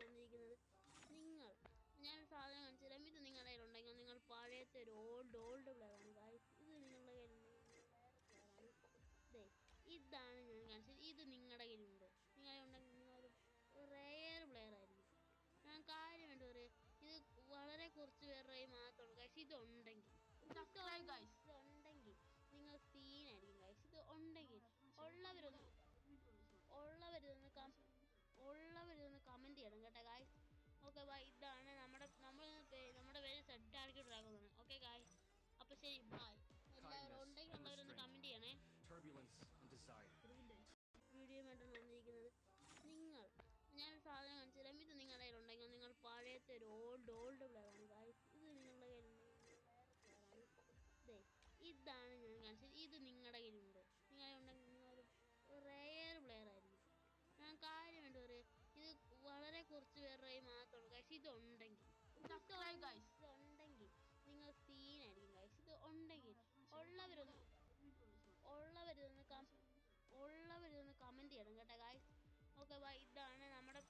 വന്നിരിക്കുന്നത് നിങ്ങൾ ഞാനൊരു സാധനം കാണിച്ചു തരാം. ഇത് നിങ്ങളുടെ കയ്യിലുണ്ടെങ്കിൽ നിങ്ങൾ പഴയത്തെ ഒരു ഓൾഡ് പ്ലെയർ ആണ് ഗൈസ്. ഇത് നിങ്ങളുടെ കയ്യിലുണ്ടെങ്കിൽ നിങ്ങൾ വേറെ പ്ലെയർ ആണ്. ദേ ഇതാണ് ഞാൻ കാണിച്ചത്. ഇത് നിങ്ങളുടെ കയ്യിലുണ്ട്. നിങ്ങളുടെ ഉണ്ടെങ്കിൽ നിങ്ങളൊരു റെയർ പ്ലെയർ ആയിരിക്കും. ഞാൻ കാര്യമായിട്ട് പറയാം, ഇത് വളരെ കുറച്ച് പേരുടെ മാത്രമുള്ളൂ ഗൈസ്. ഇതുണ്ടെങ്കിൽ നിങ്ങൾ സീനായിരിക്കും ഗൈസ്. ഇത് ഉണ്ടെങ്കിൽ ഉള്ളവരൊന്ന് കമന്റ് ചെയ്യണം കേട്ടോ ഗായ്സ്. Okay bye. ഇതാണ് നമ്മുടെ പേര് സെഡ് ആർക്കി ഡ്രാഗൺ ആണ്. ഓക്കെ ഗായ്സ്, അപ്പൊ ശരി ബൈ. എല്ലാവരും ഉണ്ടെങ്കിൽ ഉള്ളവരൊന്ന് കമന്റ് ചെയ്യണേ. വീഡിയോ ആയിട്ടാണ് വന്നിരിക്കുന്നത് നിങ്ങൾ ഞാനൊരു സാധനം കാണിച്ചു തരാം. ഇത് നിങ്ങളുടെ കയ്യിലുണ്ടെങ്കിൽ നിങ്ങൾ പഴയത്തെ ഒരു ഓൾഡ് പ്ലെയർ ആണ് ഗായ്സ്. ഇത് നിങ്ങളുടെ കയ്യിലുണ്ടെങ്കിൽ നിങ്ങൾ വേറെ പ്ലെയർ ആണ്. ദേ ഇതാണ് ഞാൻ കാണിച്ചത്. ഇത് നിങ്ങളുടെ കയ്യിലുണ്ട്. നിങ്ങളുടെ ഉണ്ടെങ്കിൽ നിങ്ങളൊരു റെയർ പ്ലെയർ ആയിരിക്കും. ഞാൻ കാര്യമായിട്ട് പറയാം, ഇത് വളരെ കുറച്ച് പേരുടെ മാത്രമുള്ളൂ ഗൈസ്. ഇതുണ്ടെങ്കിൽ നിങ്ങൾ സീനായിരിക്കും ഗൈസ്. ഇത് ഉണ്ടെങ്കിൽ ഉള്ളവരൊന്ന് കമന്റ് ചെയ്യണം കേട്ടോ ഗൈസ്. Okay bye. ഇതാണ് നമ്മുടെ